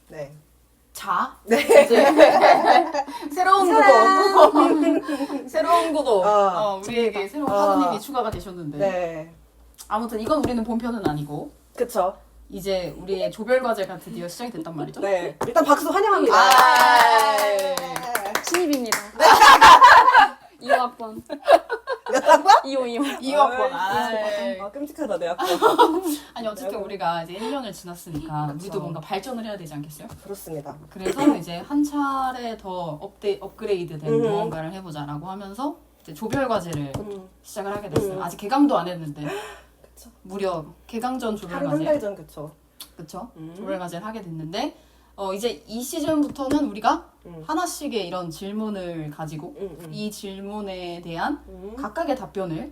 네. 자, 네. 이제 새로운 구독, 새로운 구독. 우리에게 새로운 하도님이 추가가 되셨는데. 네. 아무튼 이건 우리는 본편은 아니고 그쵸. 이제 우리의 조별 과제가 드디어 시작이 됐단 말이죠. 네. 일단 박수 환영합니다. 신입입니다. 2호학번. 몇 학번? 2호. 2학번. 아, 끔찍하다, 내 학번. 아니 어쨌든 우리가 이제 1년을 지났으니까 그쵸. 우리도 뭔가 발전을 해야 되지 않겠어요? 그렇습니다. 그래서 이제 한 차례 더 업그레이드된 무언가를 해보자라고 하면서 이제 조별 과제를 시작을 하게 됐어요. 아직 개강도 안 했는데 그쵸. 무려 개강 전 조별 하루 한 달 과제. 전, 그쵸. 그쵸? 조별 과제를 하게 됐는데 이제 이 시즌부터는 우리가 하나씩의 이런 질문을 가지고 이 질문에 대한 각각의 답변을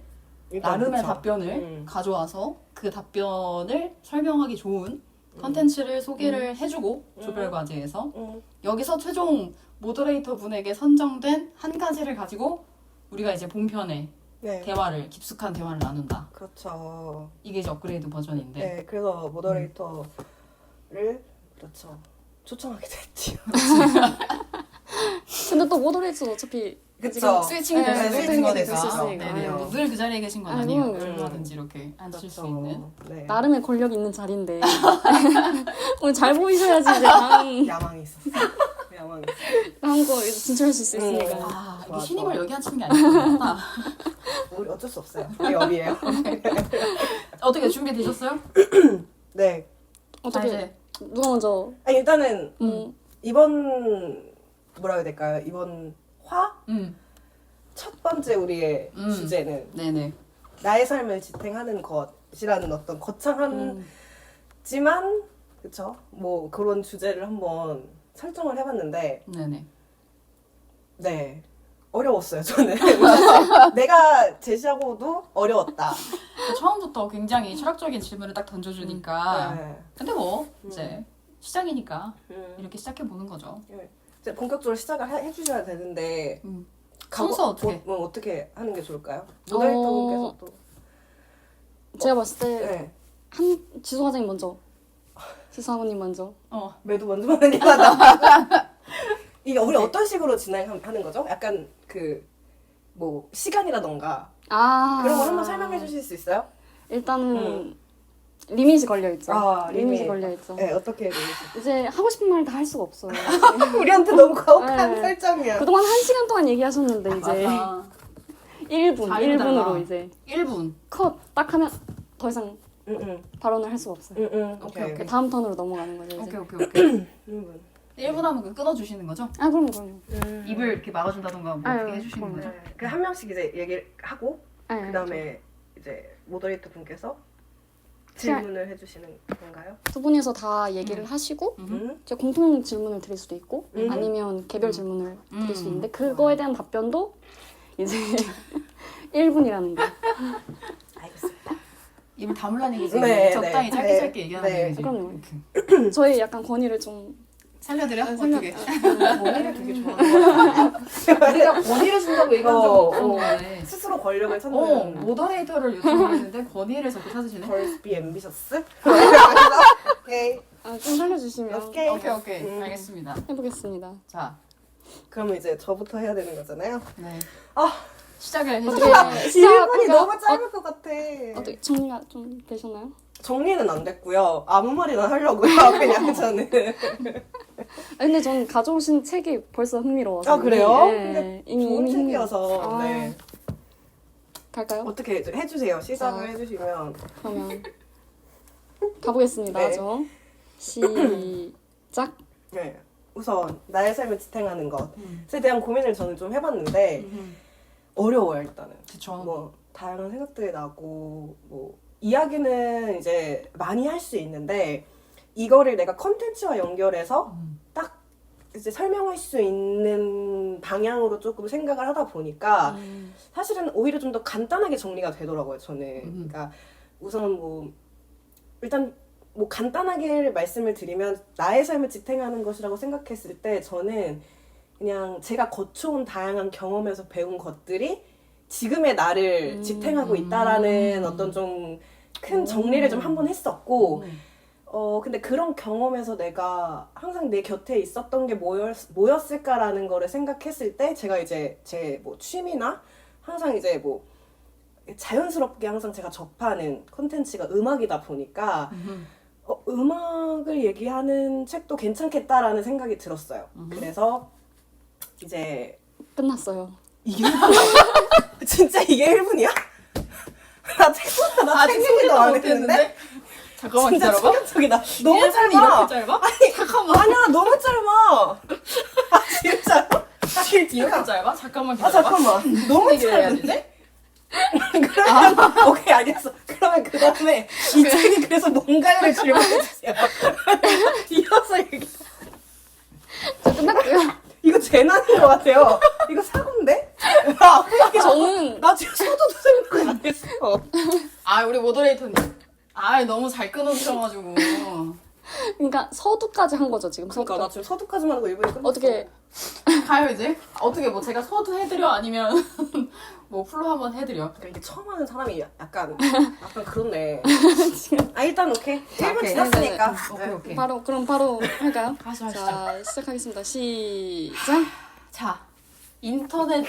일단 나름의 그쵸. 답변을 가져와서 그 답변을 설명하기 좋은 컨텐츠를 소개를 해주고 조별 과제에서 여기서 최종 모더레이터 분에게 선정된 한 가지를 가지고 우리가 이제 본편에 네. 깊숙한 대화를 나눈다. 그렇죠. 이게 이제 업그레이드 버전인데 네, 그래서 모더레이터를 그렇죠. 초청하게 됐지요. 근데 또 모더레이터도 어차피 그쵸. 스위칭 될 네, 수도 스위칭이 있는 거니까. 될수 있으니까. 네네. 아유. 늘 그 자리에 계신 건 아유, 아니에요. 그럼요. 얼마든지 이렇게 앉으실 수 그렇죠. 있는. 네. 나름의 권력 있는 자리인데 오늘 잘 보이셔야지 이제 다음 야망이 있었어. 야망이 있었어. 다음 거 이제 진출하실 수 있으니까. 아, 이게 좋아, 신입을 좋아. 여기 앉히는 게 아니구나. 우리 어쩔 수 없어요. 우리 업이에요. 어떻게 준비되셨어요? 네. 자, 어떻게 이제 누가 먼저 아니, 일단은 이번 뭐라 해야 될까요? 이번 화? 첫 번째 우리의 주제는 네네. 나의 삶을 지탱하는 것이라는 어떤 거창한 지만 그쵸? 뭐 그런 주제를 한번 설정을 해봤는데 네네. 네 어려웠어요 저는. 내가 제시하고도 어려웠다. 처음부터 굉장히 철학적인 질문을 딱 던져주니까. 네. 근데 뭐 이제 시작이니까 음. 이렇게 시작해 보는 거죠. 이제 본격적으로 시작을 해주셔야 되는데 순서 어떻게? 어떻게 하는 게 좋을까요? 모더레이터 분께서 또 제가 봤을 때 네. 지수 과장님 먼저, 지수 학원님 먼저. 매도 먼저 하는 게 낫다. 이게 우리 어떤 식으로 진행하는 거죠? 약간 뭐 시간이라던가 그런 거 한번 설명해 주실 수 있어요? 일단은 리밋이 걸려 있죠. 리밋이 리밋. 걸려 있죠. 네, 어떻게 해야 되지? 이제 하고 싶은 말 다 할 수가 없어요. 우리한테 너무 가혹한 네. 설정이야. 그동안 1시간 동안 얘기하셨는데 이제 맞아. 1분으로 이제 1분. 컷 딱 하면 더 이상 응, 발언을 할 수가 없어요. 오케이. 그 다음 턴으로 넘어가는 거죠 이제. 오케이. 1분. 1분 하면 끊어주시는 거죠? 아 그럼요. 입을 이렇게 막아준다던가 뭐 아유, 어떻게 해주시는 그럼요. 거죠? 한 명씩 이제 얘기를 하고 네. 그다음에 이제 모더레이터 분께서 질문을 해주시는 건가요? 두 분이서 다 얘기를 하시고 이제 공통 질문을 드릴 수도 있고 아니면 개별 질문을 드릴 수 있는데 그거에 대한 답변도 이제 1분이라는 거. 알겠습니다. 입을 다물라는 얘기지. 네, 적당히 네, 짧게 네, 짧게 얘기하는 네. 얘기지. 그럼요. 저희 약간 권위를 좀 살려드려? 설명- 어떻게? 권위를 되게 좋아하는 것 같아요. 우리가 권위를 준다고 얘기한 적 없는 거네. 스스로 권력을 찾는 모더레이터를 요청했는데 권위를 자꾸 찾으시네. Girls be ambitious? 오케이. 좀 살려주시면 오케이. 오케이. 알겠습니다. 해보겠습니다. 자, 그러면 이제 저부터 해야 되는 거잖아요. 네. 아, 시작을 어떻게 해주세요. 1분이 너무 짧을 것 같아. 어떻게 정리가 좀 되셨나요? 정리는 안 됐고요. 아무 말이나 하려고요. 그냥 저는. 근데 전 가져오신 책이 벌써 흥미로워서. 아, 그래요? 네, 근데 이미 좋은 흥미로워서. 책이어서. 아, 네. 갈까요? 어떻게 해주세요. 시작을 자. 해주시면. 그러면 가보겠습니다. 네. 저 시작. 네. 우선 나의 삶을 지탱하는 것에 대한 고민을 저는 좀 해봤는데 어려워요 일단은. 그쵸. 뭐 다양한 생각들이 나고 뭐 이야기는 이제 많이 할 수 있는데 이거를 내가 컨텐츠와 연결해서 딱 이제 설명할 수 있는 방향으로 조금 생각을 하다 보니까 사실은 오히려 좀 더 간단하게 정리가 되더라고요 저는. 그러니까 우선 뭐 일단 뭐 간단하게 말씀을 드리면 나의 삶을 지탱하는 것이라고 생각했을 때 저는 그냥 제가 거쳐온 다양한 경험에서 배운 것들이 지금의 나를 지탱하고 있다라는 어떤 좀 큰 정리를 좀 한번 했었고 근데 그런 경험에서 내가 항상 내 곁에 있었던 게 뭐였을까라는 거를 생각했을 때 제가 이제 제 뭐 취미나 항상 이제 뭐 자연스럽게 항상 제가 접하는 콘텐츠가 음악이다 보니까 음악을 얘기하는 책도 괜찮겠다라는 생각이 들었어요. 그래서 이제 끝났어요. 이게 진짜 이게 1분이야? 나 책 얘기도 안 했는데? 잠깐만 진짜 기다려봐. 충격적이다. 너무 이렇게 짧아. 짧아? 아니, 잠깐만. 아니야, 너무 짧아. 아, 진짜요? 이렇게 짧아? 잠깐만 아, 기다려봐. 잠깐만. 너무 얘기를 해야 짧은데? 그러면, 오케이, 알겠어. 그러면 그 다음에 이 책이 그래서 뭔가를 질문해주세요. 이어서 얘기. 저 끝났고요. 이거 재난인 것 같아요. 이거 사고인데? 저는 나 지금 소도도 생각 안 했어. 아 우리 모더레이터님. 아 너무 잘 끊어주셔가지고. 그러니까 서두까지 한 거죠 지금. 그러니까 나 서두까지. 지금 서두까지만 하고 일본에 끝났어. 어떻게 가요 이제? 어떻게 뭐 제가 서두 해드려 아니면 뭐 풀로 한번 해드려? 그러니까 이게 처음 하는 사람이 약간 그렇네. 아 일단 오케이. 1분 오케이. 지났으니까. 오케이. 바로 할까요? 하시죠. 자 시작하겠습니다. 시작. 자 인터넷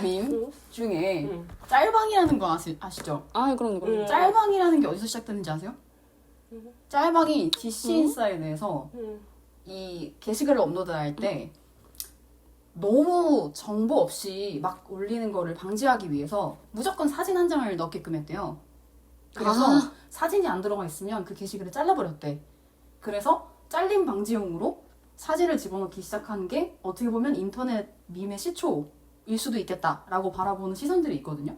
밈 중에 짤방이라는 거 아시죠? 아 그럼. 짤방이라는 게 어디서 시작됐는지 아세요? 짤방이 DC 인사이드에서 이 게시글을 업로드할 때 너무 정보 없이 막 올리는 거를 방지하기 위해서 무조건 사진 한 장을 넣게끔 했대요. 그래서 사진이 안 들어가 있으면 그 게시글을 잘라버렸대. 그래서 잘림 방지용으로 사진을 집어넣기 시작한 게 어떻게 보면 인터넷 밈의 시초일 수도 있겠다라고 바라보는 시선들이 있거든요.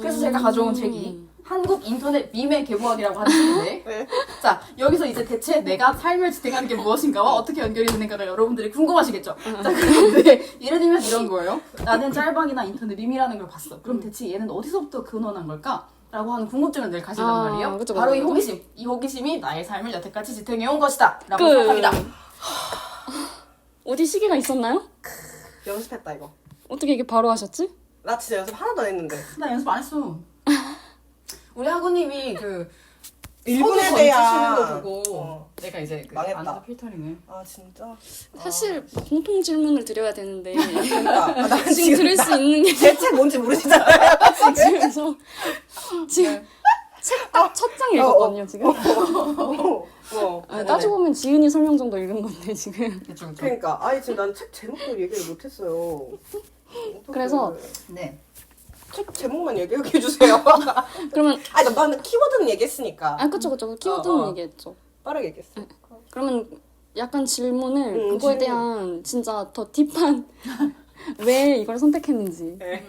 그래서 제가 가져온 책이 한국 인터넷 밈의 계보학이라고 하는 책인데 네. 자 여기서 이제 대체 내가 삶을 지탱하는 게 무엇인가와 어떻게 연결이 되는가가 여러분들이 궁금하시겠죠? 자 그런데 예를 들면 이런 거예요. 나는 짤방이나 인터넷 밈이라는 걸 봤어. 그럼 대체 얘는 어디서부터 근원한 걸까? 라고 하는 궁금증을 늘 가지단 말이에요. 그쵸, 바로 이 그쵸. 호기심. 이 호기심이 나의 삶을 여태까지 지탱해온 것이다. 라고 끝. 생각합니다. 어디 시계가 있었나요? 연습했다 이거. 어떻게 이게 바로 하셨지? 나 진짜 연습 하나도 안 했는데. 나 연습 안 했어. 우리 학우님이 그 일본에 서두 대한 던지시는 거 보고 내가 이제 그 망했다. 안에서 필터링을 아 진짜. 사실 공통 질문을 드려야 되는데 그러니까 난 지금 들을 수 있는 게 제 책 뭔지 모르시잖아요. 지금서 지금 책 딱 첫 장 읽었거든요 지금. 따지고 보면 지은이 설명 정도 읽은 건데 지금. 그쵸. 그러니까 아니 지금 난 책 제목도 얘기를 못했어요. 그래서 네. 책 제목만 얘기해 주세요. 그러면 아니 나는 키워드는 얘기했으니까 그쵸 키워드는 어. 얘기했죠. 빠르게 얘기했어. 그러면 약간 질문을 질문. 그거에 대한 진짜 더 딥한 왜 이걸 선택했는지. 네.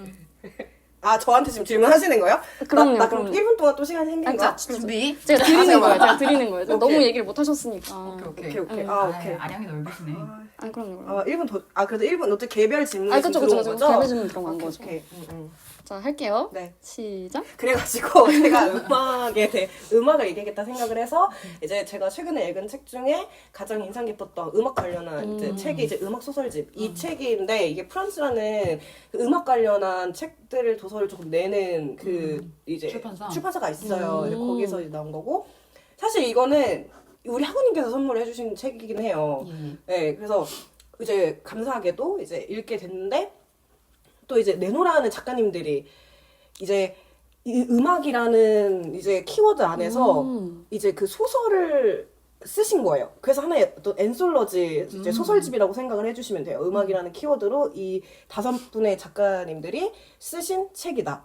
아 저한테 지금 질문하시는 거예요? 그럼요, 나 그럼 그럼요. 1분 동안 또 시간 생긴 거야? 자 준비. 제가 드리는 제가 거예요. 제가 드리는 거예요. 오케이. 너무 얘기를 못 하셨으니까. 오케이. 오케이. 응. 아 오케이. 아량이 넓으시네. 그럼요. 아 1분 더. 아 그래도 1분 어떻게 개별 질문이 그쵸. 들어온 거죠? 개별 질문 들어간 오케이, 거죠. 오케이. 자 할게요. 네. 시작. 그래가지고 제가 음악을 얘기하겠다 생각을 해서 이제 제가 최근에 읽은 책 중에 가장 인상 깊었던 음악 관련한 이제 책이 이제 음악 소설집 이 책인데 이게 프랑스라는 그 음악 관련한 책들을 도서를 조금 내는 그 이제 출판사가 있어요. 이제 거기서 이제 나온 거고 사실 이거는 우리 학우님께서 선물해 주신 책이긴 해요. 네, 그래서 이제 감사하게도 이제 읽게 됐는데. 또 이제 내노라는 작가님들이 이제 이 음악이라는 이제 키워드 안에서 이제 그 소설을 쓰신 거예요. 그래서 하나의 또 엔솔러지 이제 소설집이라고 생각을 해주시면 돼요. 음악이라는 키워드로 이 5분의 작가님들이 쓰신 책이다.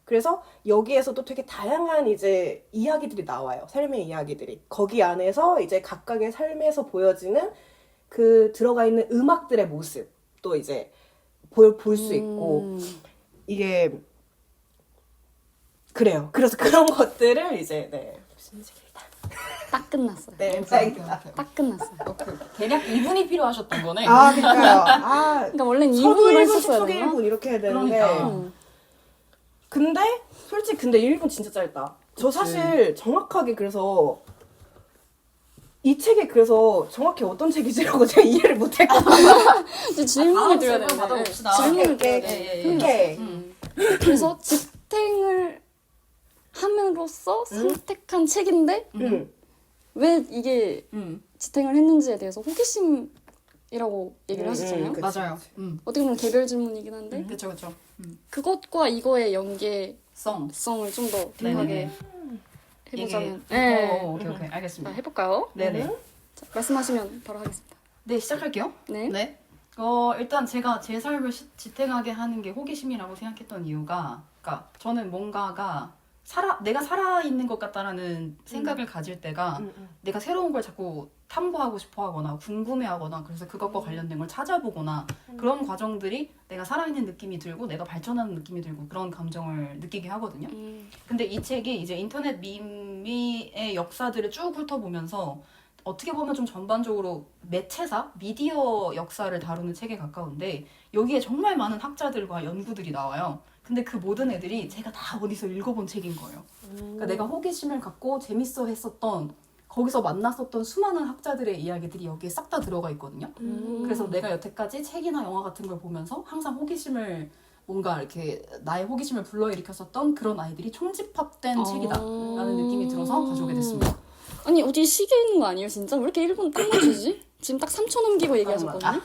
그래서 여기에서도 되게 다양한 이제 이야기들이 나와요. 삶의 이야기들이. 거기 안에서 이제 각각의 삶에서 보여지는 그 들어가 있는 음악들의 모습 또 이제 볼 수 있고 이게 그래요. 그래서 그런 것들을 이제 무슨 책입니다. 딱 끝났어요. 네, 책입니다. 딱 끝났어요. 대략 2분이 필요하셨던 거네. 아, 그러니까요. 아, 그러니까 원래는 서두 2분으로 1분, 했었어야 속에 되나? 1분 이렇게 해야 되는데 그러니까. 근데 솔직히 근데 1분 진짜 짧다. 저 사실 정확하게 그래서 이 책이 그래서 정확히 어떤 책이지라고 제가 이해를 못했거든요. 이제 질문을 드려야 질문 되는데. 받아봅시다. 질문을 오케이, 드려야 예, 돼. 예. 오케이. 그래서 지탱을 함으로 팬으로서 선택한 책인데 왜 이게 음. 지탱을 했는지에 대해서 호기심이라고 얘기를 하셨잖아요. 그치, 맞아요. 그치. 어떻게 보면 개별 질문이긴 한데 그쵸, 그쵸. 그것과 이거의 연계성을 성. 좀 더 네네네. 딥하게 해보자면 이게- 네. 오케이, 오케이. 알겠습니다. 자, 해볼까요? 네네. 자, 말씀하시면 바로 하겠습니다. 네, 시작할게요. 네. 네. 일단 제가 제 삶을 지탱하게 하는 게 호기심이라고 생각했던 이유가, 그러니까 저는 뭔가가 내가 살아있는 것 같다라는 생각을 가질 때가 내가 새로운 걸 자꾸 탐구하고 싶어 하거나 궁금해 하거나 그래서 그것과 관련된 걸 찾아보거나 그런 과정들이 내가 살아있는 느낌이 들고 내가 발전하는 느낌이 들고 그런 감정을 느끼게 하거든요. 근데 이 책이 이제 인터넷 밈의 역사들을 쭉 훑어보면서 어떻게 보면 좀 전반적으로 매체사, 미디어 역사를 다루는 책에 가까운데 여기에 정말 많은 학자들과 연구들이 나와요. 근데 그 모든 애들이 제가 다 어디서 읽어본 책인 거예요. 그러니까 내가 호기심을 갖고 재밌어 했었던 거기서 만났었던 수많은 학자들의 이야기들이 여기에 싹 다 들어가 있거든요. 그래서 내가 여태까지 책이나 영화 같은 걸 보면서 항상 호기심을 뭔가 이렇게 나의 호기심을 불러일으켰었던 그런 아이들이 총집합된 책이다라는 느낌이 들어서 가져오게 됐습니다. 아니 어디 시계 있는 거 아니에요 진짜? 왜 이렇게 1분 딱 맞추지? 지금 딱 3초 넘기고 얘기하셨거든요?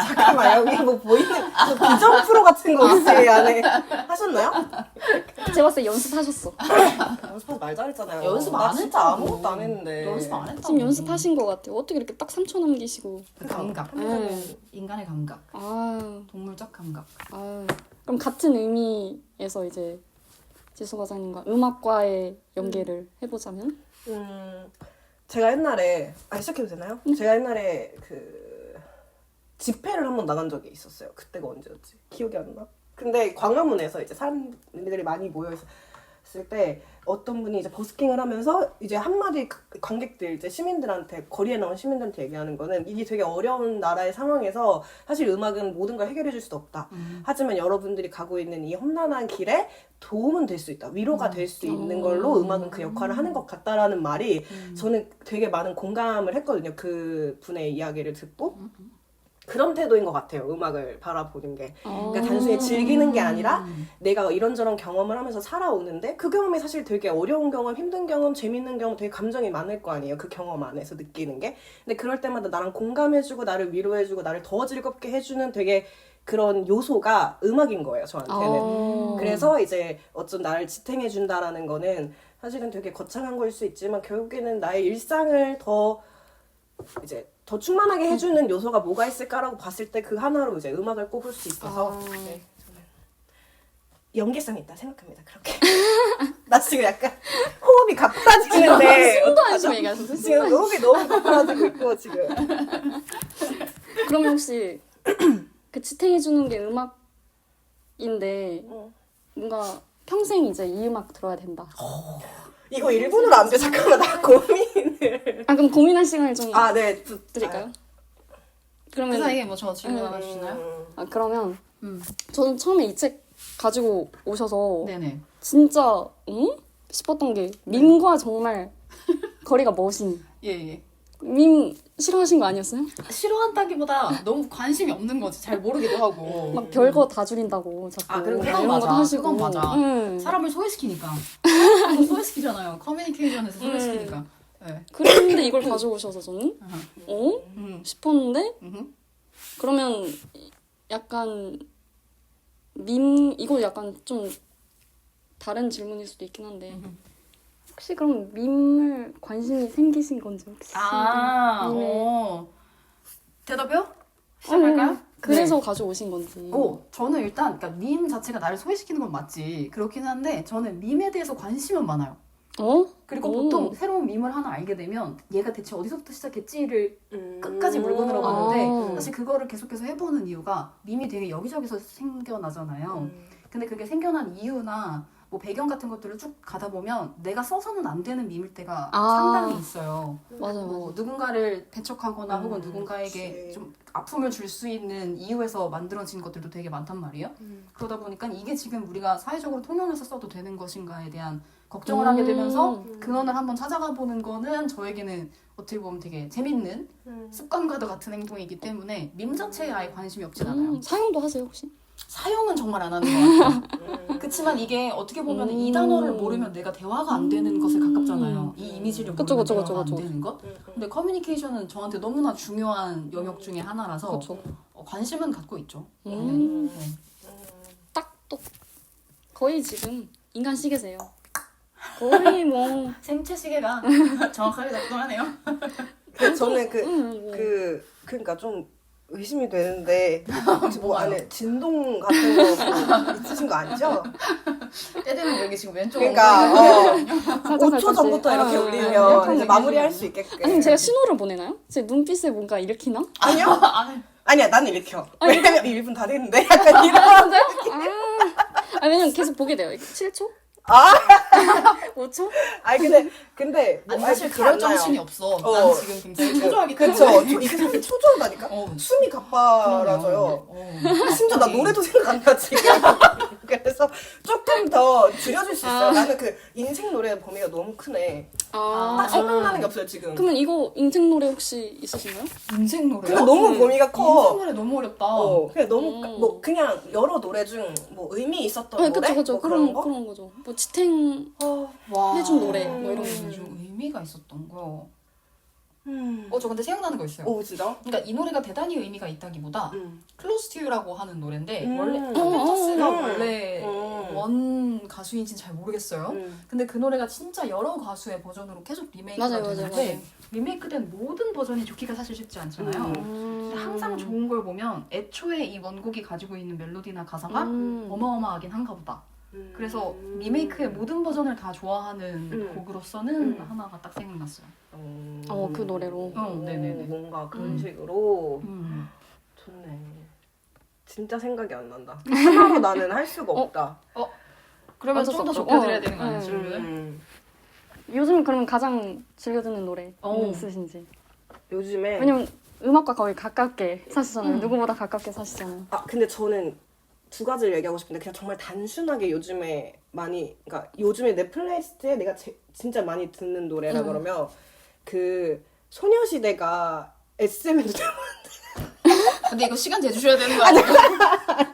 잠깐만 여기 뭐 보이는 저 비전 프로 같은 거 혹시 안에 하셨나요? 제가 봤을 때 연습하셨어. 연습하지 말자 했잖아요. 연습 나 안 진짜 했다고. 아무것도 안 했는데. 연습 안 했다고. 지금 연습하신 것 같아요. 어떻게 이렇게 딱 3초 넘기시고. 그 감각. 네. 인간의 감각. 아, 동물적 감각. 아. 그럼 같은 의미에서 이제 지수 과장님과 음악과의 연계를 해보자면? 제가 옛날에 시작해도 되나요? 제가 옛날에 그 집회를 한번 나간 적이 있었어요. 그때가 언제였지? 기억이 안 나. 근데 광화문에서 이제 사람들이 많이 모여 있을 때 어떤 분이 이제 버스킹을 하면서 이제 한마디 관객들 이제 시민들한테 거리에 나온 시민들한테 얘기하는 거는 이게 되게 어려운 나라의 상황에서 사실 음악은 모든 걸 해결해 줄 수도 없다. 하지만 여러분들이 가고 있는 이 험난한 길에 도움은 될 수 있다. 위로가 될 수 있는 걸로 음악은 그 역할을 하는 것 같다라는 말이 저는 되게 많은 공감을 했거든요. 그 분의 이야기를 듣고. 그런 태도인 것 같아요. 음악을 바라보는 게. 그러니까 단순히 즐기는 게 아니라 내가 이런저런 경험을 하면서 살아오는데 그 경험이 사실 되게 어려운 경험, 힘든 경험, 재밌는 경험 되게 감정이 많을 거 아니에요. 그 경험 안에서 느끼는 게. 근데 그럴 때마다 나랑 공감해주고 나를 위로해주고 나를 더 즐겁게 해주는 되게 그런 요소가 음악인 거예요. 저한테는. 그래서 이제 어쩜 나를 지탱해준다라는 거는 사실은 되게 거창한 거일 수 있지만 결국에는 나의 일상을 더 이제 더 충만하게 해주는 요소가 뭐가 있을까라고 봤을 때 그 하나로 이제 음악을 꼽을 수 있어서 네, 저는 연계성이 있다 생각합니다. 그렇게 나 지금 약간 호흡이 가빠지는데 숨도 안 쉬고 얘기하셨어요? 지금 호흡이 너무 가빠지고 있고 지금 그러면 혹시 그 지탱해주는 게 음악인데 뭔가 평생 이제 이 음악 들어야 된다. 이거 1분으로 안 돼. 잠깐만 나 고민을 아 그럼 고민할 시간을 좀 네 드릴까요? 그 그러면 사이에 뭐 저 질문 하나 주시나요? 아 그러면 저는 처음에 이 책 가지고 오셔서 네네. 진짜 응? 싶었던 게 밈과 정말 거리가 머신. 예. 밈 싫어하신 거 아니었어요? 싫어한다기보다 너무 관심이 없는 거지. 잘 모르기도 하고. 막 별거 다 줄인다고 자꾸 그건 이런 맞아. 것도 하시고. 그건 맞아. 응. 사람을 소외시키니까. 소외시키잖아요. 커뮤니케이션에서 소외시키니까. 네. 그런데 이걸 가져오셔서 저는 어? 싶었는데 음. 그러면 약간 밈 이거 약간 좀 다른 질문일 수도 있긴 한데 혹시 그럼 밈을 관심이 생기신 건지 혹시 대답해요? 시작할까요? 그래서 가져오신 건지. 저는 일단 그러니까 밈 자체가 나를 소외시키는 건 맞지. 그렇긴 한데 저는 밈에 대해서 관심은 많아요. 그리고 보통 새로운 밈을 하나 알게 되면 얘가 대체 어디서부터 시작했지를 끝까지 물고 들어가는데 사실 그거를 계속해서 해보는 이유가 밈이 되게 여기저기서 생겨나잖아요. 근데 그게 생겨난 이유나 뭐 배경 같은 것들을 쭉 가다 보면 내가 써서는 안 되는 밈일 때가 상당히 있어요. 맞아. 누군가를 배척하거나 혹은 누군가에게 그치. 좀 아픔을 줄 수 있는 이유에서 만들어진 것들도 되게 많단 말이에요. 그러다 보니까 이게 지금 우리가 사회적으로 통용해서 써도 되는 것인가에 대한 걱정을 하게 되면서 근원을 한번 찾아가 보는 거는 저에게는 어떻게 보면 되게 재밌는 습관과도 같은 행동이기 때문에 밈 자체에 아예 관심이 없진 않아요. 사용도 하세요 혹시? 사용은 정말 안 하는 것 같아요. 그치만 이게 어떻게 보면 이 단어를 모르면 내가 대화가 안 되는 것에 가깝잖아요. 이 이미지를 그쵸, 모르면 그쵸, 대화가 그쵸, 안 그쵸. 되는 것. 근데 커뮤니케이션은 저한테 너무나 중요한 영역 중에 하나라서 그쵸. 관심은 갖고 있죠. 네. 딱 또 거의 지금 인간 시계세요. 거의 뭐 생체 시계가 정확하게 작동하네요. 근데 저는 뭐. 그러니까 좀 의심이 되는데 뭐 안에 진동 같은 거 뭐 있으신 거 아니죠? 때 되면 여기 지금 왼쪽 그러니까 살짝 5초 살짝씩. 전부터 이렇게 아, 울리면 이렇게 이제 마무리할 수 있게끔. 아니면 제가 신호를 보내나요? 제 눈빛에 뭔가 일으키나? 아니요? 안 아니야, 나는 일으켜. 아, 왜냐면 1분 다 됐는데 약간 이런. 진짜요? 왜냐면 계속 보게 돼요. 7초? 아, 5초? 아니 근데 아니 뭐, 사실 그렇지 그럴 않나요? 정신이 없어. 난 지금 굉장히 초조하기 때문에. 그쵸. 이게 사실 초조하다니까? 어. 숨이 가빠라져요. 그럼요. 심지어 나 노래도 생각 안 나, 지금. 그래서 조금 더 줄여줄 수 있어요. 나는 그 인생 노래 범위가 너무 크네. 딱 생각나는 게 없어요, 지금. 그러면 이거 인생 노래 혹시 있으신가요? 인생 노래요? 근데 너무 범위가 인생 커. 노래 너무 어렵다. 그냥 너무, 뭐, 그냥 여러 노래 중 뭐 의미 있었던 네, 노래? 그쵸. 뭐 그런 거? 거죠. 뭐 지탱 와. 해준 노래 뭐 이런 거. 좀 의미가 있었던 거. 음. 저 근데 생각나는 거 있어요. 오, 진짜? 그러니까 이 노래가 대단히 의미가 있다기보다 Close to You라고 하는 노래인데 원래 음. 펜터스가 음. 원래 음. 원 가수인지는 잘 모르겠어요. 근데 그 노래가 진짜 여러 가수의 버전으로 계속 리메이크가 맞아요. 되는데 리메이크된 모든 버전이 좋기가 사실 쉽지 않잖아요. 근데 항상 좋은 걸 보면 애초에 이 원곡이 가지고 있는 멜로디나 가사가 어마어마하긴 한가 보다. 그래서 리메이크의 모든 버전을 다 좋아하는 곡으로서는 하나가 딱 생각났어요. 그 노래로. 네네네. 뭔가 그런 식으로. 음. 좋네. 진짜 생각이 안 난다. 하나로 나는 할 수가 없다. 그러면 어쩔 좀 더 수 없죠. 좁혀드려야 되는 거 아니에요, 음. 질문을? 요즘 그러면 가장 즐겨 듣는 노래 어. 있으신지? 요즘에 왜냐면 음악과 거의 가깝게 사시잖아요. 누구보다 가깝게 사시잖아요. 근데 저는 두 가지를 얘기하고 싶은데 그냥 정말 단순하게 요즘에 많이 그러니까 요즘에 내 플레이리스트에 내가 진짜 많이 듣는 노래라 그러면 그 소녀시대가 SM에도 근데 이거 시간 재주셔야 되는 거 아니에요?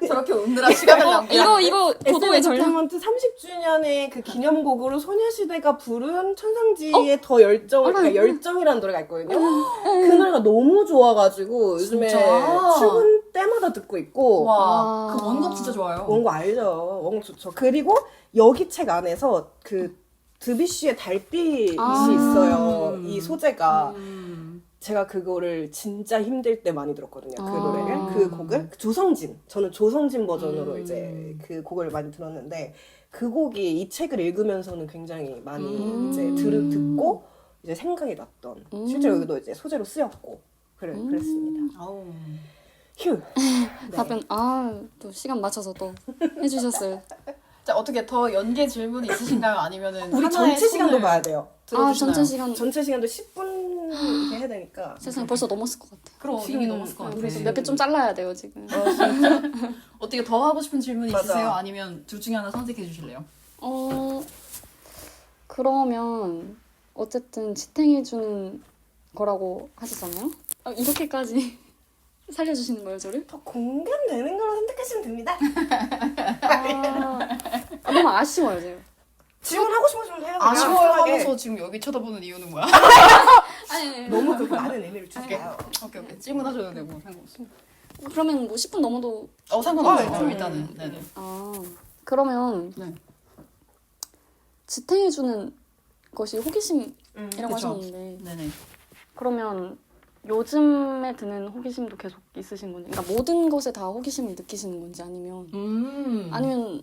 저렇게 웃느라 시간을 낭비하고. 이거 도도의 전략. 엔터테인먼트 30주년의 그 기념곡으로 소녀시대가 부른 천상지의 더 열정, 그러니까 열정이라는 노래가 있거든요. 그 노래가 너무 좋아가지고 요즘에 진짜? 출근 때마다 듣고 있고. 와, 그 원곡 진짜 좋아요. 원곡 알죠. 원곡 좋죠. 그리고 여기 책 안에서 그 드뷔시의 달빛이 있어요. 이 소재가. 제가 그거를 진짜 힘들 때 많이 들었거든요. 그 노래를, 그 곡을. 조성진. 저는 조성진 버전으로 이제 그 곡을 많이 들었는데, 그 곡이 이 책을 읽으면서는 굉장히 많이 이제 듣고, 이제 생각이 났던. 실제로 여기도 이제 소재로 쓰였고, 그랬습니다. 아우. 휴. 네. 답변 또 시간 맞춰서 또 해주셨어요. 자, 어떻게 더 연계 질문이 있으신가요? 아니면은 우리 하나의 전체 시간도 손을 봐야 돼요. 들어주시나요? 전체 시간. 전체 시간도 10분 이렇게 해야 되니까. 세상 벌써 넘었을 것 같아. 그럼 이미 넘었을 것 같아요. 그래서 몇 개 좀 잘라야 돼요 지금. 어떻게 더 하고 싶은 질문이 맞아. 있으세요? 아니면 둘 중에 하나 선택해 주실래요? 그러면 어쨌든 지탱해주는 거라고 하셨잖아요. 이렇게까지 살려주시는 거예요 저를? 더 공감되는 걸로 선택하시면 됩니다. 너무 아쉬워요 제가. 질문하고 싶으시면 해요. 그냥 아쉬워요 편하게. 하면서 지금 여기 쳐다보는 이유는 뭐야? 아니 너무 그렇게 많은 의미를 주지 마요. 오케이. 질문하셔도 되고 상관없어. 그러면 뭐 10분 넘어도 상관없어요. 네. 그럼 일단은. 네네. 그러면 네. 지탱해주는 것이 호기심이라고 그쵸. 하셨는데 네네. 그러면 요즘에 드는 호기심도 계속 있으신 건지, 그러니까 모든 것에 다 호기심을 느끼시는 건지 아니면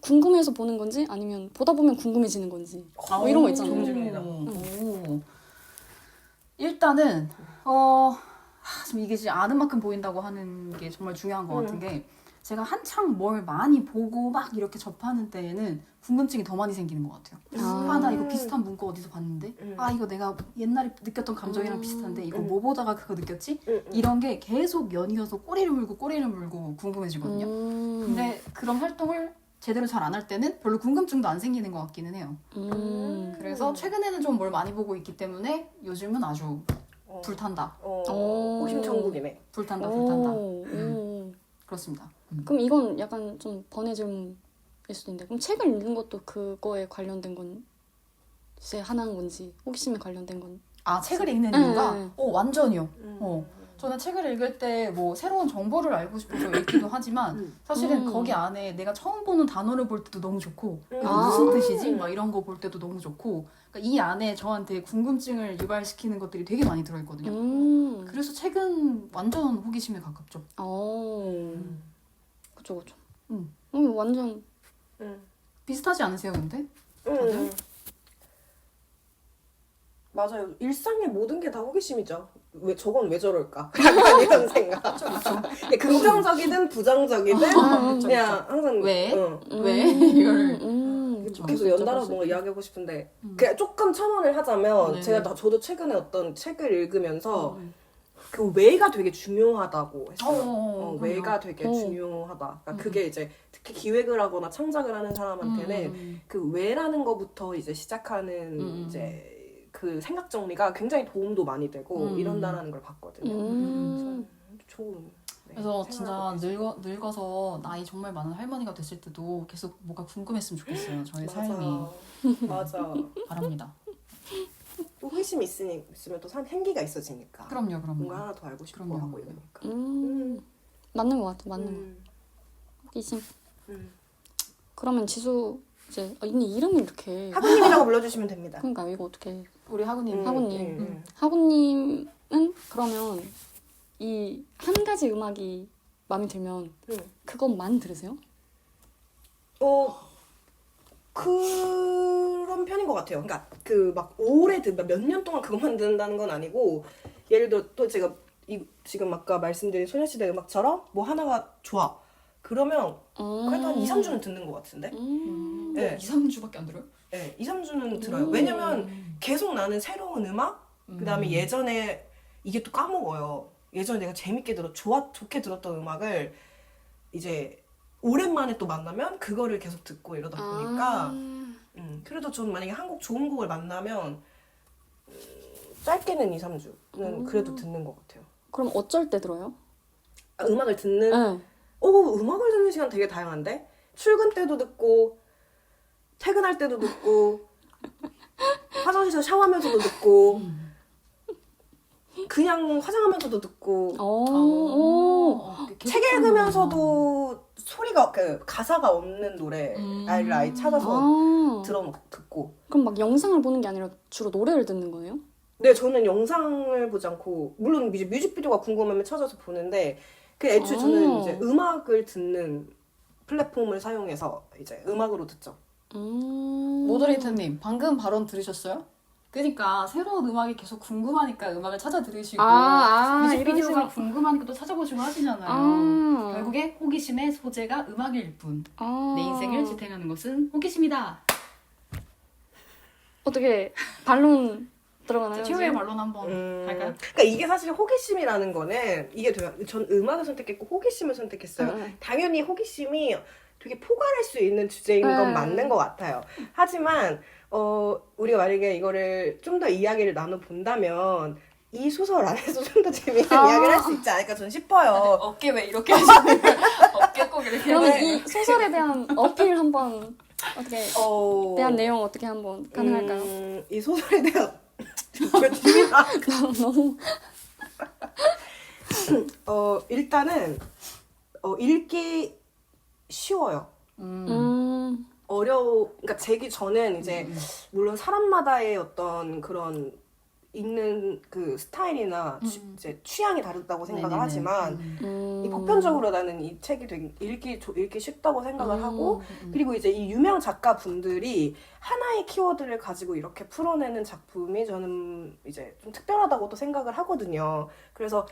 궁금해서 보는 건지 아니면 보다 보면 궁금해지는 건지 뭐 이런 거 있잖아요. 좋은 질문이다. 오. 일단은 좀 이게 진짜 아는 만큼 보인다고 하는 게 정말 중요한 것 같은 게 제가 한창 뭘 많이 보고 막 이렇게 접하는 때에는 궁금증이 더 많이 생기는 것 같아요. 나 이거 비슷한 문구 어디서 봤는데 이거 내가 옛날에 느꼈던 감정이랑 비슷한데 이거 뭐 보다가 그거 느꼈지? 이런 게 계속 연이어서 꼬리를 물고 궁금해지거든요. 근데 그런 활동을 제대로 잘 안 할 때는 별로 궁금증도 안 생기는 것 같기는 해요. 그래서 최근에는 좀 뭘 많이 보고 있기 때문에 요즘은 아주 불탄다. 호심 천국이네. 불탄다. 그렇습니다. 그럼 이건 약간 좀 번외 질문일 수도 있는데 그럼 책을 읽는 것도 그거에 관련된 건 이제 하나인 건지 호기심에 관련된 건 아, 책을 읽는 네, 이유가? 네. 완전히요. 저는 책을 읽을 때 뭐 새로운 정보를 알고 싶어서 읽기도 하지만 사실은 거기 안에 내가 처음 보는 단어를 볼 때도 너무 좋고 이거 무슨 뜻이지? 막 이런 거 볼 때도 너무 좋고 그러니까 이 안에 저한테 궁금증을 유발시키는 것들이 되게 많이 들어있거든요. 그래서 책은 완전 호기심에 가깝죠. 그쵸 그쵸. 음. 완전 비슷하지 않으세요, 근데? 다들? 맞아요. 일상의 모든 게 다 호기심이죠. 왜 저건 왜 저럴까? 약간 이런 생각. 근데 긍정적이든 부정적이든 그냥 항상 왜? 응. 왜? 이거를 계속 연달아 뭔가 이야기하고 싶은데 그냥 조금 첨언을 하자면 네. 저도 최근에 어떤 책을 읽으면서 그 왜가 되게 중요하다고 했어요. 왜가 되게 중요하다. 그러니까 그게 이제 특히 기획을 하거나 창작을 하는 사람한테는 그 왜라는 거부터 이제 시작하는 이제 그 생각 정리가 굉장히 도움도 많이 되고 이런다라는 걸 봤거든요. 그래서 좋은. 네, 그래서 진짜 생활하고 늙어서 나이 정말 많은 할머니가 됐을 때도 계속 뭐가 궁금했으면 좋겠어요. 저의 맞아. 삶이. 맞아. 바랍니다. 또 호기심이 있으면 또 생기가 있어지니까. 그럼요. 뭔가 하나 더 알고 싶고 그럼요. 하고 이러니까. 맞는 것 같아 맞는 것 같아. 호기심. 그러면 지수 이제 언니 이름이 이렇게 하구님이라고 불러주시면 됩니다. 그러니까 이거 어떻게 우리 하구님. 하구님. 하구님은 그러면 이 한 가지 음악이 마음에 들면 그것만 들으세요? 그런 편인 것 같아요. 그러니까 그 막 오래 몇 년 동안 그것만 듣는다는 건 아니고 예를 들어 또 제가 지금 아까 말씀드린 소녀시대 음악처럼 뭐 하나가 좋아. 그러면 그래도 한 2, 3주는 듣는 것 같은데? 네. 2, 3주밖에 안 들어요? 네, 2, 3주는 들어요. 왜냐면 계속 나는 새로운 음악, 그 다음에 예전에 이게 또 까먹어요. 예전에 내가 재밌게 좋게 들었던 음악을 이제 오랜만에 또 만나면 그거를 계속 듣고 이러다 보니까 그래도 저는 만약에 한 곡 좋은 곡을 만나면 짧게는 2, 3주는 그래도 듣는 것 같아요. 그럼 어쩔 때 들어요? 음악을 듣는? 네. 음악을 듣는 시간 되게 다양한데? 출근 때도 듣고 퇴근할 때도 듣고 화장실에서 샤워하면서도 듣고 그냥 화장하면서도 듣고 책 읽으면서도 소리가 가사가 없는 노래를 아예 찾아서 듣고. 그럼 막 영상을 보는 게 아니라 주로 노래를 듣는 거예요? 네, 저는 영상을 보지 않고 물론 이제 뮤직비디오가 궁금하면 찾아서 보는데 애초에 저는 이제 음악을 듣는 플랫폼을 사용해서 이제 음악으로 듣죠. 모더레이터님 방금 발언 들으셨어요? 그러니까 새로운 음악이 계속 궁금하니까 음악을 찾아 들으시고 뮤직비디오가 궁금하니까 또 찾아보시고 하시잖아요. 결국에 호기심의 소재가 음악일 뿐. 내 인생을 지탱하는 것은 호기심이다. 어떻게 반론 들어가나요? 최후의 반론 한번 할까요? 그러니까 이게 사실 호기심이라는 거는 전 음악을 선택했고 호기심을 선택했어요. 당연히 호기심이 되게 포괄할 수 있는 주제인 건 맞는 것 같아요. 하지만 우리가 만약에 이거를 좀 더 이야기를 나눠본다면 이 소설 안에서 좀 더 재미있는 이야기를 할 수 있지 않을까 저는 싶어요. 어깨 왜 이렇게 하시는 거예요? 어깨 꼭 이렇게. 그러면 이 소설에 대한 어필 한번 어떻게 대한 내용 어떻게 한번 가능할까요? 이 소설에 대한 재밌다. 너무 일단은 읽기 쉬워요. 그러니까 저는 이제 물론 사람마다의 어떤 그런 읽는 그 스타일이나 이제 취향이 다르다고 생각을 하지만 이 보편적으로 나는 이 책이 되게 읽기 쉽다고 생각을 하고 그리고 이제 이 유명 작가분들이 하나의 키워드를 가지고 이렇게 풀어내는 작품이 저는 이제 좀 특별하다고도 생각을 하거든요. 그래서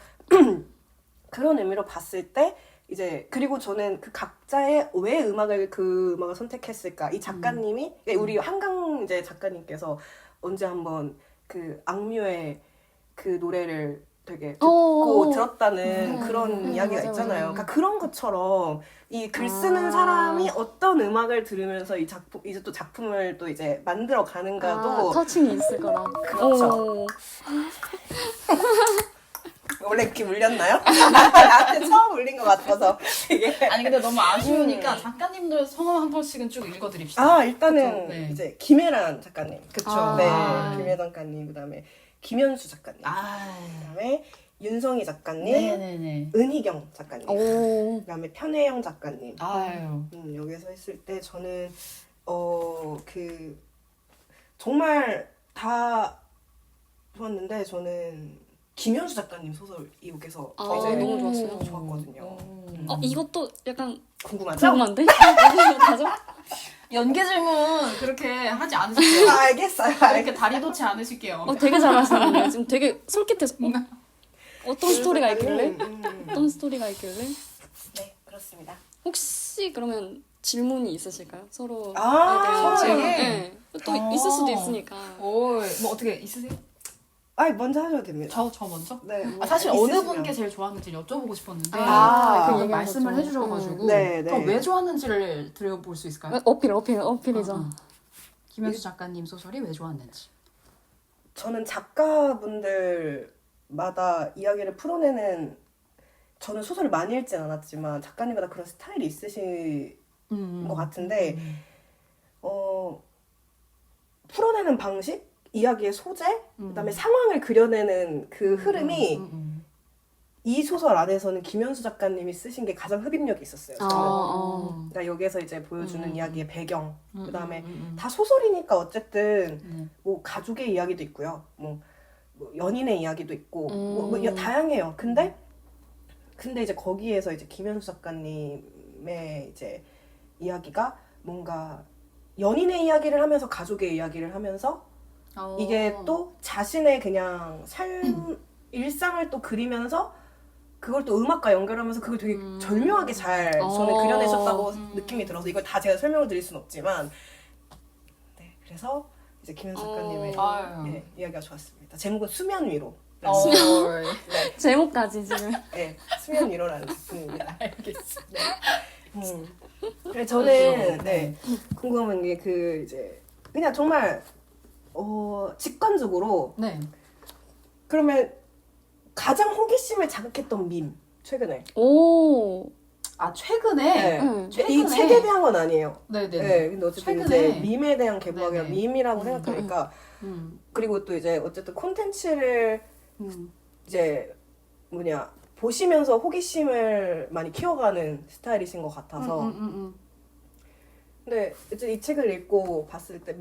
그런 의미로 봤을 때 이제 그리고 저는 그 각자의 왜 그 음악을 선택했을까 이 작가님이 우리 한강 이제 작가님께서 언제 한번 그 악뮤의 그 노래를 되게 듣고 들었다는 그런 이야기가 맞아, 있잖아요. 맞아. 그러니까 그런 것처럼 이 글 쓰는 사람이 어떤 음악을 들으면서 이제 또 작품을 또 이제 만들어 가는가도 터칭이 있을 거라. 그렇죠. 원래 이렇게 울렸나요? 나한테 처음 울린 것 같아서 되게. 아니 근데 너무 아쉬우니까 작가님들 성함 한 번씩은 쭉 읽어드립시다. 아 일단은 그쵸? 네. 이제 김혜란 작가님, 그쵸. 네, 아. 김혜란 작가님, 그다음에 김현수 작가님, 아, 그다음에 윤성희 작가님, 네네네. 은희경 작가님, 오. 그다음에 편혜영 작가님. 아유. 여기서 했을 때 저는 그 정말 다 좋았는데 저는 김현수 작가님 소설 여기서 아, 이제 너무 좋았어요. 좋았거든요. 이것도 약간 궁금하죠? 궁금한데? 어디서 가죠? 연계 질문 그렇게 하지 않으실게요. 알겠어요. 이렇게 다리 놓지 않으실게요. 되게 잘하시는데요. 지금 되게 솔깃해서. 어떤 스토리가 있길래? 음. 어떤 스토리가 있길래? 네, 그렇습니다. 혹시 그러면 질문이 있으실까요? 서로. 서로에게? 네. 또 있을 수도 있으니까. 오, 뭐 어떻게 있으세요? 먼저 하셔도 됩니다. 저 먼저? 네, 뭐 사실 어느 있으시면. 분께 제일 좋았는지 여쭤보고 싶었는데 아, 그럼 그 말씀을 얘기하셨죠. 해주셔가지고 네, 그럼 네. 왜 좋았는지를 들어볼 수 있을까요? 어필이죠. 김현수 작가님 소설이 왜 좋았는지. 저는 작가분들마다 이야기를 풀어내는 저는 소설을 많이 읽진 않았지만 작가님마다 그런 스타일이 있으신 것 같은데 풀어내는 방식, 이야기의 소재, 그다음에 상황을 그려내는 그 흐름이 이 소설 안에서는 김현수 작가님이 쓰신 게 가장 흡입력이 있었어요. 저는. 그러니까 여기에서 이제 보여주는 이야기의 배경, 그다음에 다 소설이니까 어쨌든 뭐 가족의 이야기도 있고요, 뭐 연인의 이야기도 있고 뭐 다양해요. 근데 이제 거기에서 이제 김현수 작가님의 이제 이야기가 뭔가 연인의 이야기를 하면서 가족의 이야기를 하면서 이게 또 자신의 그냥 삶 일상을 또 그리면서 그걸 또 음악과 연결하면서 그걸 되게 절묘하게 잘 저는 그려내셨다고 느낌이 들어서 이걸 다 제가 설명을 드릴 수는 없지만 네 그래서 이제 김현수 작가님의 네, 이야기가 좋았습니다. 제목은 수면 위로. 네, 제목까지 지금. 네, 수면 위로라는 작품입니다. 알겠습니다. 네. 그래 저는 네 궁금한 게 그 이제 그냥 정말 직관적으로 네. 그러면 가장 호기심을 자극했던 밈 최근에 오. 아 최근에? 응. 이 책에 대한 건 아니에요. 네네. 네, 근데 어쨌든 최근에. 이제 밈에 대한 개봉이라 네네. 밈이라고 생각하니까 그리고 또 이제 어쨌든 콘텐츠를 이제 보시면서 호기심을 많이 키워가는 스타일이신 것 같아서 근데 이제 이 책을 읽고 봤을 때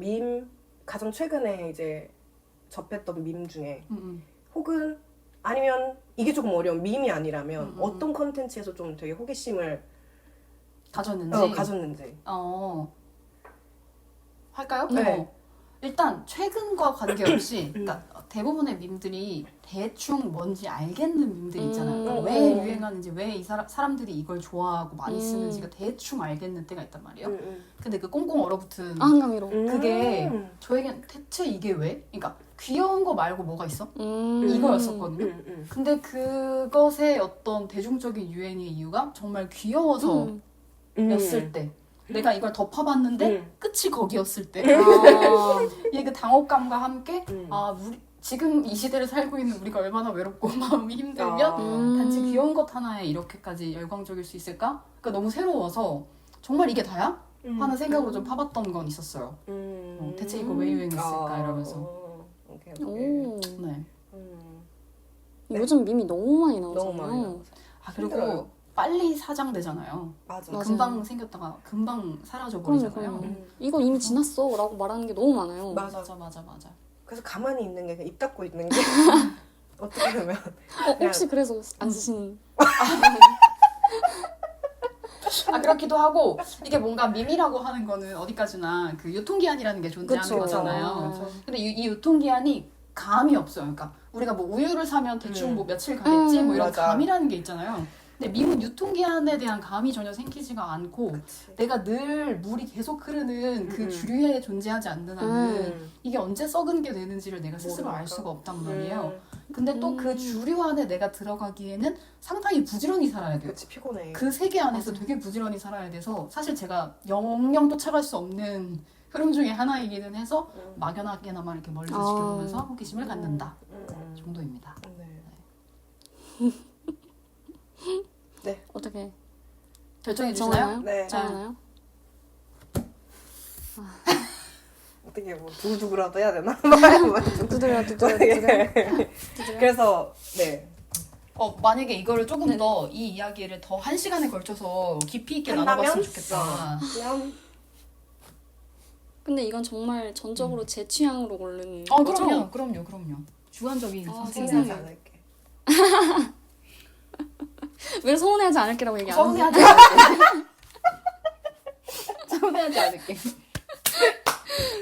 가장 최근에 이제 접했던 밈 중에 혹은 아니면 이게 조금 어려운 밈이 아니라면 어떤 콘텐츠에서 좀 되게 호기심을 가졌는지. 가졌는지. 할까요? 네. 일단 최근과 관계없이 그러니까 대부분의 밈들이 대충 뭔지 알겠는 밈들이 있잖아요. 왜 유행하는지, 왜 이 사람들이 이걸 좋아하고 많이 쓰는지가 대충 알겠는 때가 있단 말이에요. 근데 그 꽁꽁 얼어붙은 한강위로. 그게 저에겐 대체 이게 왜? 그러니까 귀여운 거 말고 뭐가 있어? 이거였었거든요. 근데 그것의 어떤 대중적인 유행의 이유가 정말 귀여워서 였을 때 내가 이걸 덮어봤는데 끝이 거기였을 때 이게 그 당혹감과 함께 우리 지금 이 시대를 살고 있는 우리가 얼마나 외롭고 마음이 힘들면 단지 귀여운 것 하나에 이렇게까지 열광적일 수 있을까? 그러니까 너무 새로워서 정말 이게 다야? 하는 생각으로 좀 파봤던 건 있었어요. 대체 이거 왜 유행했을까 이러면서. 오케이. 오. 네. 요즘 밈이 너무 많이 나오잖아요. 너무 많이 나와서. 그리고 힘들어요. 빨리 사장되잖아요. 맞아. 맞아요. 금방 생겼다가 금방 사라져버리잖아요. 이거 이미 지났어 라고 말하는 게 너무 많아요. 맞아. 그래서 가만히 있는 게 그냥 입 닫고 있는 게 어떻게 보면 혹시 그래서 안 쓰시는? 그렇기도 하고 이게 뭔가 밈이라고 하는 거는 어디까지나 그 유통기한이라는 게 존재하는 그쵸. 거잖아요. 그쵸. 근데 이 유통기한이 감이 없어요. 그러니까 우리가 뭐 우유를 사면 대충 뭐 며칠 가겠지 뭐 이런 맞아. 감이라는 게 있잖아요. 근데 밈은 유통기한에 대한 감이 전혀 생기지가 않고 내가 늘 물이 계속 흐르는 그 주류에 존재하지 않는 한은 이게 언제 썩은 게 되는지를 내가 스스로 알 수가 없단 말이에요. 근데 또 그 주류 안에 내가 들어가기에는 상당히 부지런히 살아야 돼요. 그치 피곤해. 그 세계 안에서 되게 부지런히 살아야 돼서 사실 제가 영영 쫓아갈 수 없는 흐름 중에 하나이기는 해서 막연하게나마 이렇게 멀리서 지켜보면서 호기심을 갖는다 정도입니다. 네. 네. 어떻게 결정해 주시나요? 정하나요? 네. 정하나요? 어떻게 뭐 두구두구라도 해야 되나? 두드려. 그래서 네. 만약에 이거를 조금 더 이 이야기를 더 1시간에 걸쳐서 깊이 있게 나눠봤으면 좋겠다. 그냥 근데 이건 정말 전적으로 제 취향으로 고른 거죠? 그럼요. 주관적인 아, 생각하지 선택이에요. 않을게. 왜 서운해하지 않을게라고 얘기 안 하세요? 서운해하지 않을게. 서운해하지 않을게.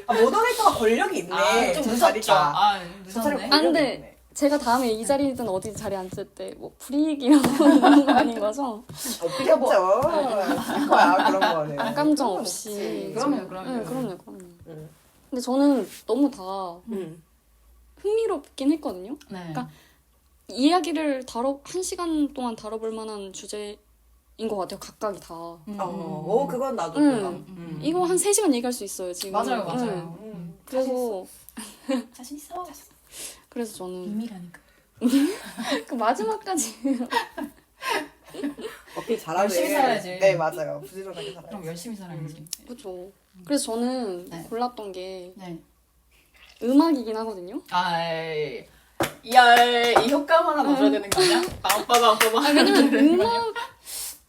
모더레이터가 권력이 있네. 좀 저 늦었죠. 자리가. 늦었네. 저 자리가 안 권력이 돼. 있네. 제가 다음에 이 자리든 어디 자리에 앉을 때 뭐 불이익이라고 있는 거 아닌 거죠? 없겠죠. 있을 거야 그런 거는. 감정 그건 없이. 없지. 그럼요. 네, 그럼요. 응. 근데 저는 너무 다 응. 흥미롭긴 했거든요. 네. 그러니까 이야기를 1시간 동안 다뤄볼 만한 주제인 것 같아요. 각각이 다. 그건 나도 응. 공감. 이거 한 3시간 얘기할 수 있어요, 지금. 맞아요. 그래서 자신 있어. 그래서 저는 비밀하니까. 그 마지막까지 어필 잘하네. 열심히 살아야지. 네 맞아요. 부지런하게 살아요. 그럼 열심히 살아야지. 그렇죠. 그래서 저는 네. 골랐던 게 네. 음악이긴 하거든요. 이 효과음 하나 넣어줘야 되는 거 아니야? 빠바바바바. 왜냐면 음악이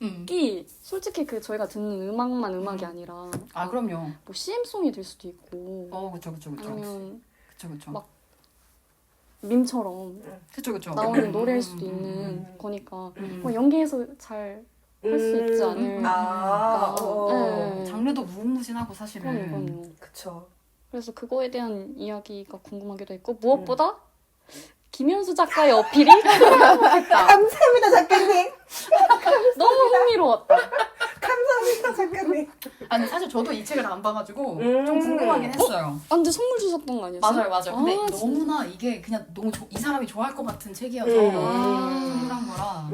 음. 솔직히 그 저희가 듣는 음악만 음악이 아니라 그럼요. 뭐 CM송이 될 수도 있고 그쵸. 아니면 그쵸. 막 밈처럼 그쵸. 나오는 노래일 수도 있는 거니까 뭐 연기해서 잘 할 수 있지 않을까. 네. 장르도 무궁무진하고 사실은. 그럼요. 그쵸. 그래서 그거에 대한 이야기가 궁금하기도 했고 무엇보다 김현수 작가의 어필이 감사합니다 작가님. 너무 흥미로웠다. 감사합니다 작가님. 아니 사실 저도 이 책을 안 봐가지고 좀 궁금하긴 했어요. 아, 근데 선물 주셨던 거 아니었어요? 맞아요. 근데 아, 너무나 이게 그냥 너무 이 사람이 좋아할 것 같은 책이어서 아. 선물한 거라.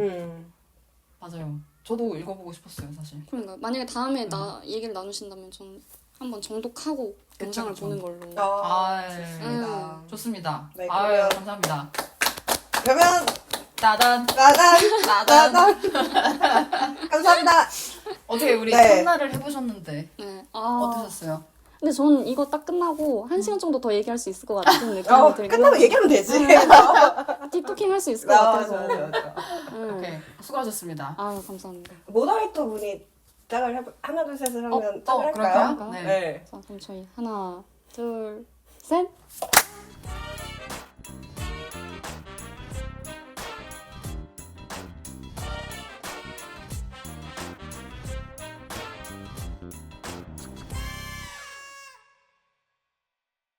맞아요. 저도 읽어보고 싶었어요 사실. 그러니까 만약에 다음에 나 얘기를 나누신다면 전 한번 정독하고 영상을 그쵸. 보는 걸로. 좋습니다. 좋습니다. 네, 그러면- 감사합니다. 그러면 따단. 감사합니다. 어떻게 우리 네. 첫날을 해보셨는데 네. 어떠셨어요? 근데 저는 이거 딱 끝나고 1시간 정도 더 얘기할 수 있을 것 같은 느낌이 들고 끝나면 얘기하면 되지. 틱토킹 할 수 있을 것 같아서. 맞아. 오케이 수고하셨습니다. 아, 감사합니다. 모더레이터 분이 짝을 하나 둘 셋을 하면 짝을 그럴까요? 할까요? 네. 네. 자, 그럼 저희 하나, 둘, 셋.